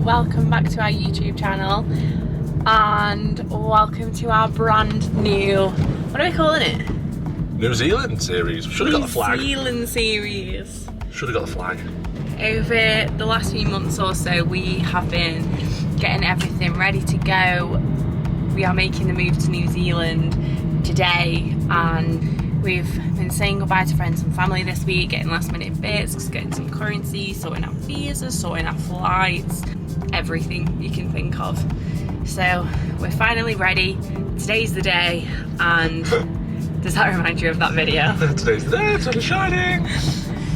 welcome back to our YouTube channel and welcome to our brand new, what are we calling it? New Zealand series. Should have got the flag. New Zealand series. Should have got the flag. Over the last few months or so we have been getting everything ready to go. We are making the move to New Zealand today and we've been saying goodbye to friends and family this week, getting last minute bits, getting some currency, sorting out visas, sorting out flights, everything you can think of. So we're finally ready. Today's the day, and does that remind you of that video? Today's the day, sun is shining.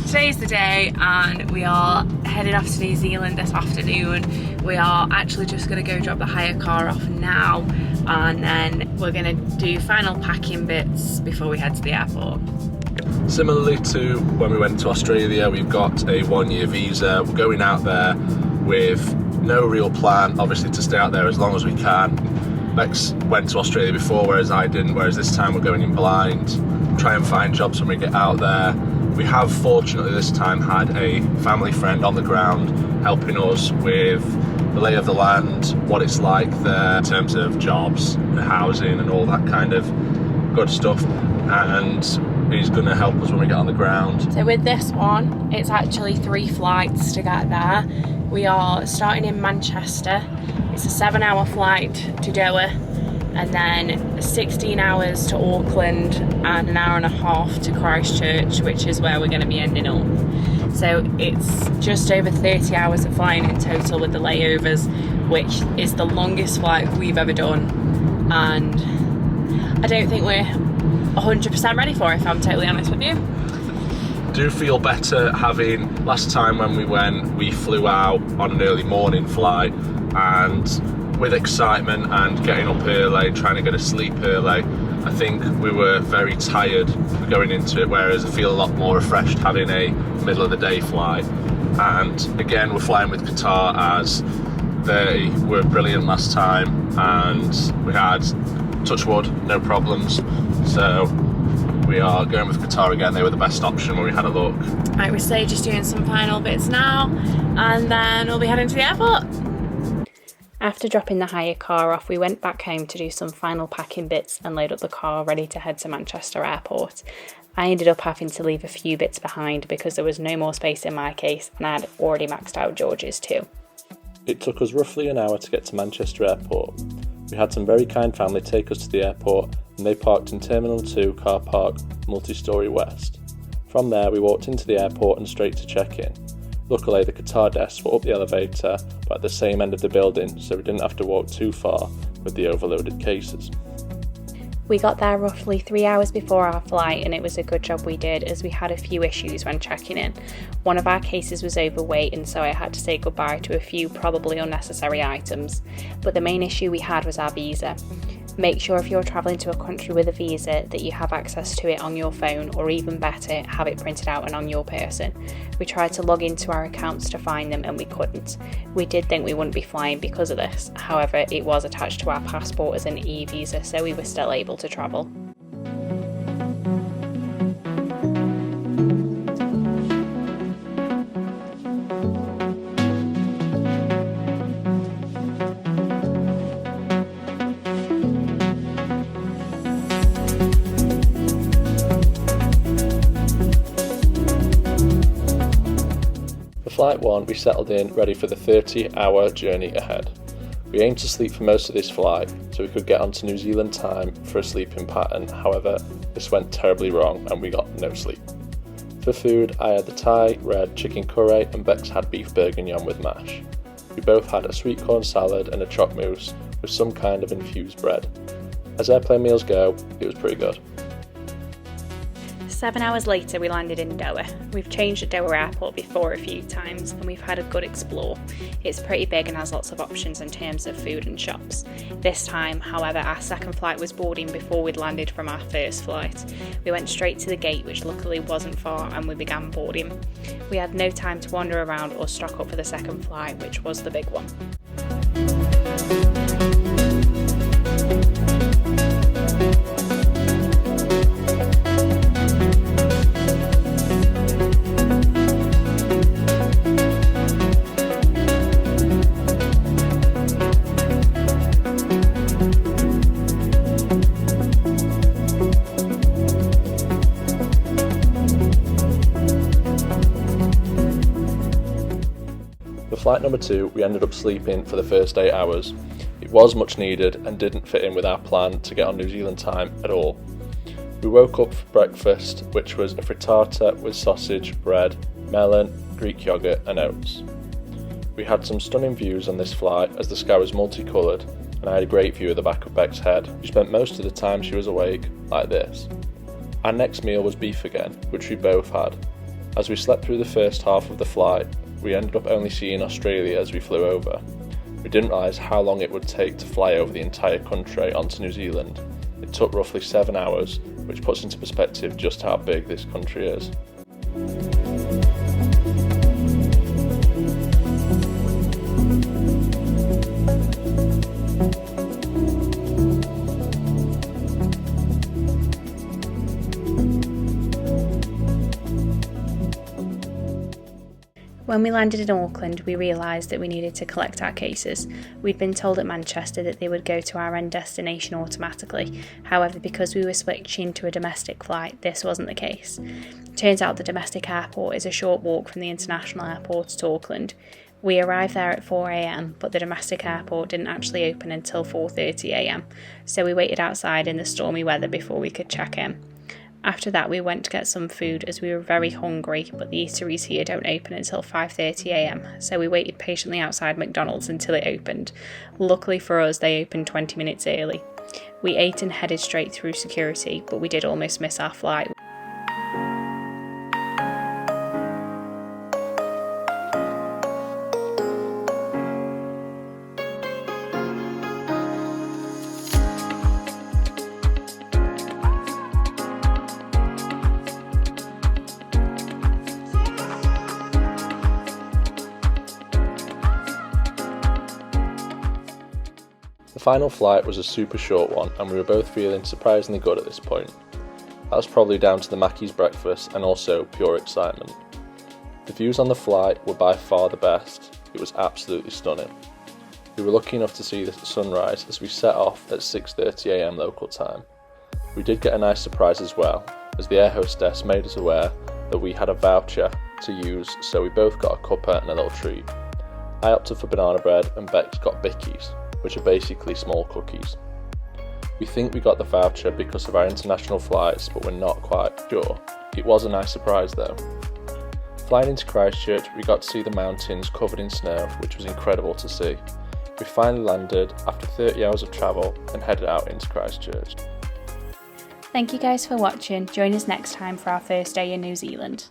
Today's the day and we are headed off to New Zealand this afternoon. We are actually just going to go drop the hire car off now and then we're going to do final packing bits before we head to the airport. Similarly to when we went to Australia, we've got a 1-year visa. We're going out there with no real plan, obviously, to stay out there as long as we can. Lex went to Australia before, whereas I didn't, whereas this time we're going in blind. Try and find jobs when we get out there. We have fortunately this time had a family friend on the ground helping us with the lay of the land, what it's like there in terms of jobs, the housing and all that kind of good stuff, and he's going to help us when we get on the ground. So with this one, it's actually 3 flights to get there. We are starting in Manchester. It's a 7-hour flight to Doha, and then 16 hours to Auckland and an hour and a half to Christchurch, which is where we're going to be ending up. So it's just over 30 hours of flying in total with the layovers, which is the longest flight we've ever done, and I don't think we're 100% ready for it, if I'm totally honest with you. Do feel better having, last time when we went, we flew out on an early morning flight, and with excitement and getting up early, trying to go to sleep early, I think we were very tired going into it, whereas I feel a lot more refreshed having a middle of the day flight. And again, we're flying with Qatar, as they were brilliant last time and we had, touch wood, no problems. So we are going with Qatar again. They were the best option when we had a look. Right, we're say just doing some final bits now and then we'll be heading to the airport. After dropping the hire car off, we went back home to do some final packing bits and load up the car ready to head to Manchester Airport. I ended up having to leave a few bits behind because there was no more space in my case and I had already maxed out George's too. It took us roughly an hour to get to Manchester Airport. We had some very kind family take us to the airport and they parked in Terminal 2 car park, multi-storey west. From there we walked into the airport and straight to check-in. Luckily the Qatar desks were up the elevator but at the same end of the building, so we didn't have to walk too far with the overloaded cases. We got there roughly 3 hours before our flight and it was a good job we did, as we had a few issues when checking in. One of our cases was overweight and so I had to say goodbye to a few probably unnecessary items. But the main issue we had was our visa. Make sure if you're travelling to a country with a visa that you have access to it on your phone, or even better, have it printed out and on your person. We tried to log into our accounts to find them and we couldn't. We did think we wouldn't be flying because of this, however it was attached to our passport as an e-visa, so we were still able to travel. For Flight 1, we settled in ready for the 30-hour journey ahead. We aimed to sleep for most of this flight so we could get onto New Zealand time for a sleeping pattern, however this went terribly wrong and we got no sleep. For food, I had the Thai red chicken curry and Bex had beef bourguignon with mash. We both had a sweet corn salad and a choc mousse with some kind of infused bread. As airplane meals go, it was pretty good. 7 hours later we landed in Doha. We've changed at Doha Airport before a few times and we've had a good explore. It's pretty big and has lots of options in terms of food and shops. This time, however, our second flight was boarding before we'd landed from our first flight. We went straight to the gate, which luckily wasn't far, and we began boarding. We had no time to wander around or stock up for the second flight, which was the big one. flight number 2, we ended up sleeping for the first 8 hours. It was much needed and didn't fit in with our plan to get on New Zealand time at all. We woke up for breakfast, which was a frittata with sausage, bread, melon, Greek yoghurt and oats. We had some stunning views on this flight as the sky was multicoloured, and I had a great view of the back of Beck's head, who spent most of the time she was awake like this. Our next meal was beef again, which we both had. As we slept through the first half of the flight, we ended up only seeing Australia as we flew over. We didn't realise how long it would take to fly over the entire country onto New Zealand. It took roughly 7 hours, which puts into perspective just how big this country is. When we landed in Auckland, we realised that we needed to collect our cases. We'd been told at Manchester that they would go to our end destination automatically. However, because we were switching to a domestic flight, this wasn't the case. Turns out the domestic airport is a short walk from the international airport to Auckland. We arrived there at 4 a.m, but the domestic airport didn't actually open until 4:30 a.m, so we waited outside in the stormy weather before we could check in. After that, we went to get some food as we were very hungry, but the eateries here don't open until 5:30 a.m, so we waited patiently outside McDonald's until it opened. Luckily for us, they opened 20 minutes early. We ate and headed straight through security, but we did almost miss our flight. The final flight was a super short one and we were both feeling surprisingly good at this point. That was probably down to the Mackey's breakfast and also pure excitement. The views on the flight were by far the best. It was absolutely stunning. We were lucky enough to see the sunrise as we set off at 6:30 a.m. local time. We did get a nice surprise as well, as the air hostess made us aware that we had a voucher to use, so we both got a cuppa and a little treat. I opted for banana bread and Bex got bickies, which are basically small cookies. We think we got the voucher because of our international flights, but we're not quite sure. It was a nice surprise though. Flying into Christchurch, we got to see the mountains covered in snow, which was incredible to see. We finally landed after 30 hours of travel and headed out into Christchurch. Thank you guys for watching. Join us next time for our first day in New Zealand.